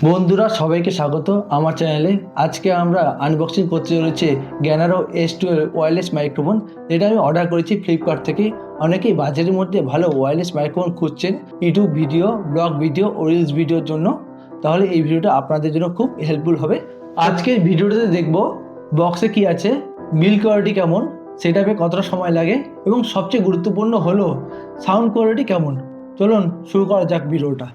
বন্ধুরা সবাইকে স্বাগত আমার চ্যানেলে। আজকে আমরা আনবক্সিং করতে চলেছি গ্যানারো S12 ওয়্যারলেস মাইক্রোফোন, যেটা আমি অর্ডার করেছি ফ্লিপকার্ট থেকে। অনেকেই বাজারের মধ্যে ভালো ওয়্যারলেস মাইক্রোফোন খুঁজছেন ইউটিউব ভিডিও, ব্লগ ভিডিও ও রিলস ভিডিওর জন্য। তাহলে এই ভিডিওটা আপনাদের জন্য খুব হেল্পফুল হবে। আজকের ভিডিওটাতে দেখব বক্সে কি আছে, বিল্ড কোয়ালিটি কেমন, সেটআপে কতটা সময় লাগে, এবং সবচেয়ে গুরুত্বপূর্ণ হলো সাউন্ড কোয়ালিটি কেমন। চলুন শুরু করা যাক ভিডিওটা।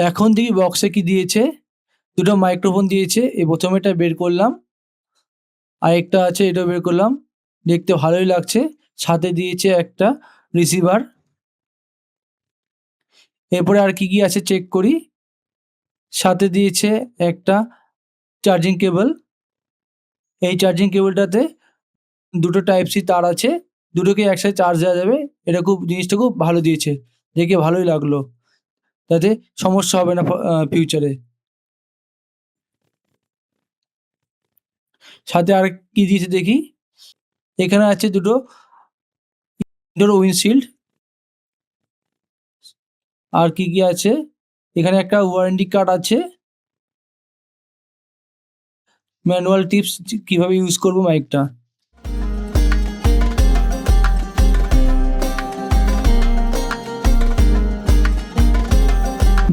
এখন দেখি বক্সে কি দিয়েছে। দুটো মাইক্রোফোন দিয়েছে, এই প্রথমেটা বের করলাম, আরেকটা আছে এটা বের করলাম, দেখতে ভালোই লাগছে। সাথে দিয়েছে একটা রিসিভার। এরপরে আর কি কি আছে চেক করি। সাথে দিয়েছে একটা চার্জিং কেবল। এই চার্জিং কেবলটাতে দুটো টাইপ সি তার আছে, দুটোকে একসাথে চার্জ দেওয়া যাবে। এটা জিনিসটা খুব ভালো দিয়েছে, দেখে ভালোই লাগলো, তাতে সমস্যা হবে না ফিউচারে। সাথে আর কি দিয়েছে দেখি। এখানে আছে দুটো উইন্ডশিল্ড। আর কি কি আছে, এখানে একটা ওয়ারেন্টি কার্ড আছে, ম্যানুয়াল টিপস কিভাবে ইউজ করব মাইকটা।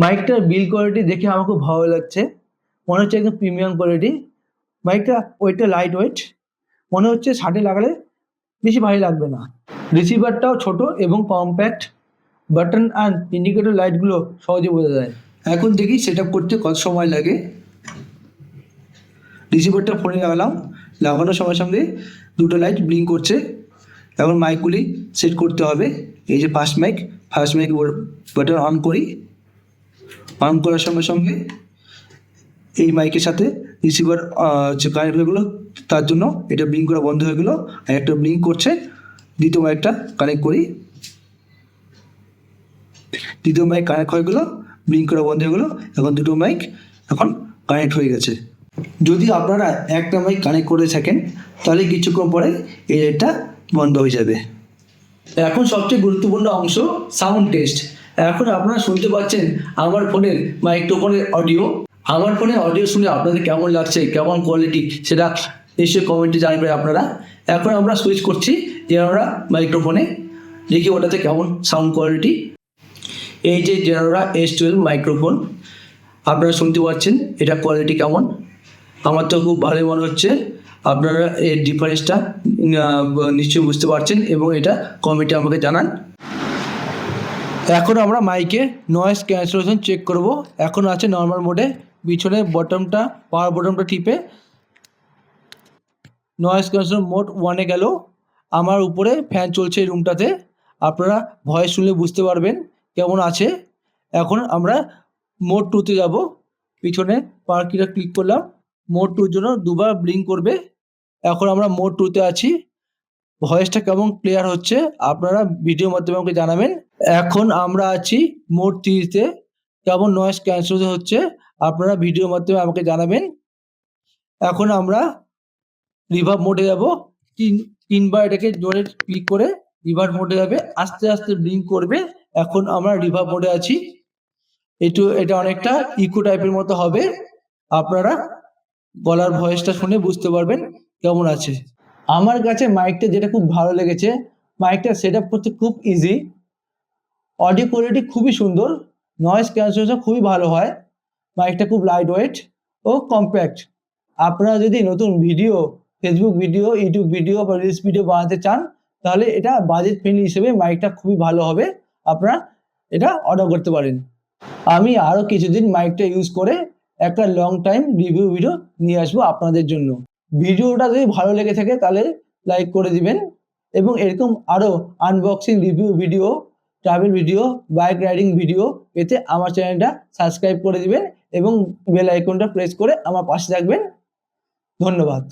মাইকটার বিল্ড কোয়ালিটি দেখে আমার খুব ভালো লাগছে, মনে হচ্ছে একদম প্রিমিয়াম কোয়ালিটি। মাইকটা ওয়েটটা লাইট ওয়েট, মনে হচ্ছে শার্টে লাগালে বেশি ভারী লাগবে না। রিসিভারটাও ছোট এবং কম্প্যাক্ট, বাটন আর ইন্ডিকেটর লাইটগুলো সহজে বোঝা যায়। এখন দেখি সেট আপ করতে কত সময় লাগে। রিসিভারটা ফোনে লাগালাম, লাগানোর সঙ্গে সঙ্গে দুটো লাইট ব্লিঙ্ক করছে। এখন মাইকগুলি সেট করতে হবে। এই যে ফার্স্ট মাইক বাটন অন করি, অন করার সঙ্গে সঙ্গে এই মাইকের সাথে রিসিভার যে কানেক্ট হয়ে গেলো, তার জন্য এটা ব্লিঙ্ক করা বন্ধ হয়ে গেলো। আর একটা ব্লিঙ্ক করছে, দ্বিতীয় মাইকটা কানেক্ট করি, দ্বিতীয় মাইক কানেক্ট হয়ে গেলো, ব্লিঙ্ক করা বন্ধ হয়ে গেলো। এখন দুটো মাইক এখন কানেক্ট হয়ে গেছে। যদি আপনারা একটা মাইক কানেক্ট করে থাকেন তাহলে কিছুক্ষণ পরে এই লাইটটা বন্ধ হয়ে যাবে। এখন সবচেয়ে গুরুত্বপূর্ণ অংশ সাউন্ড টেস্ট। এখন আপনারা শুনতে পাচ্ছেন আমার ফোনের মাইক্রোফোনের অডিও। আমার ফোনে অডিও শুনে আপনাদের কেমন লাগছে, কেমন কোয়ালিটি, সেটা নিশ্চয়ই কমেন্টে জানাবেন আপনারা। এখন আমরা সুইচ করছি জেনোরা মাইক্রোফোনে, দেখি ওটাতে কেমন সাউন্ড কোয়ালিটি। এই যে জেনোরা S12 মাইক্রোফোন, আপনারা শুনতে পাচ্ছেন এটা কোয়ালিটি কেমন। আমার তো খুব ভালোই মনে হচ্ছে। আপনারা এর ডিফারেন্সটা নিশ্চয়ই বুঝতে পারছেন এবং এটা কমেন্টে আমাকে জানান। এখন আমরা মাইকে নয়েজ ক্যান্সেলেশন চেক করব। এখন আছে নর্মাল মোডে, পিছনে বটমটা পাওয়ার বটমটা টিপে নয়েজ ক্যান্সেলেশন মোড 1-এ গেল। আমার উপরে ফ্যান চলছে এই রুমটাতে, আপনারা ভয়েস শুনলে বুঝতে পারবেন কেমন আছে। এখন আমরা মোড 2-তে যাব, পিছনে পাওয়ার কিটা ক্লিক করলাম, মোড 2-র জন্য দুবার ব্লিঙ্ক করবে। এখন আমরা মোড 2-তে আছি। ভয়েসটা কেমন ক্লিয়ার হচ্ছে আপনারা ভিডিওর মাধ্যমে আমাকে জানাবেন। এখন আমরা আছি মোড 3-তে, কেমন নয়েজ ক্যান্সেল হচ্ছে আপনারা ভিডিওর মাধ্যমে আমাকে জানাবেন। এখন আমরা রিভার্ব মোডে যাব, তিনবার এটাকে জোরে ক্লিক করে রিভার্ব মোডে যাবে, আস্তে আস্তে ব্লিঙ্ক করবে। এখন আমরা রিভার্ব মোডে আছি। এটা অনেকটা ইকো টাইপের মতো হবে, আপনারা গলার ভয়েসটা শুনে বুঝতে পারবেন কেমন আছে। আমার কাছে মাইকটা যেটা খুব ভালো লেগেছে, মাইকটা সেট আপ করতে খুব ইজি, অডিও কোয়ালিটি খুবই সুন্দর, নয়েজ ক্যান্সেলেশন খুবই ভালো হয়, মাইকটা খুব লাইট ওয়েট ও কম্প্যাক্ট। আপনারা যদি নতুন video, Facebook video, YouTube video বা রিলস ভিডিও বানাতে চান তাহলে এটা বাজেট ফ্রেন্ডলি হিসেবে মাইকটা খুবই ভালো হবে, আপনারা এটা অর্ডার করতে পারেন। আমি আরও কিছুদিন মাইকটা ইউজ করে একটা লং টাইম রিভিউ ভিডিও নিয়ে আসবো আপনাদের জন্য। ভিডিওটা যদি ভালো লেগে থাকে তাহলে লাইক করে দিবেন, এবং এরকম আরও unboxing review video travel video, bike riding video পেতে আমার চ্যানেলটা সাবস্ক্রাইব করে দিবেন এবং বেল আইকনটা প্রেস করে আমার পাশে থাকবেন। ধন্যবাদ।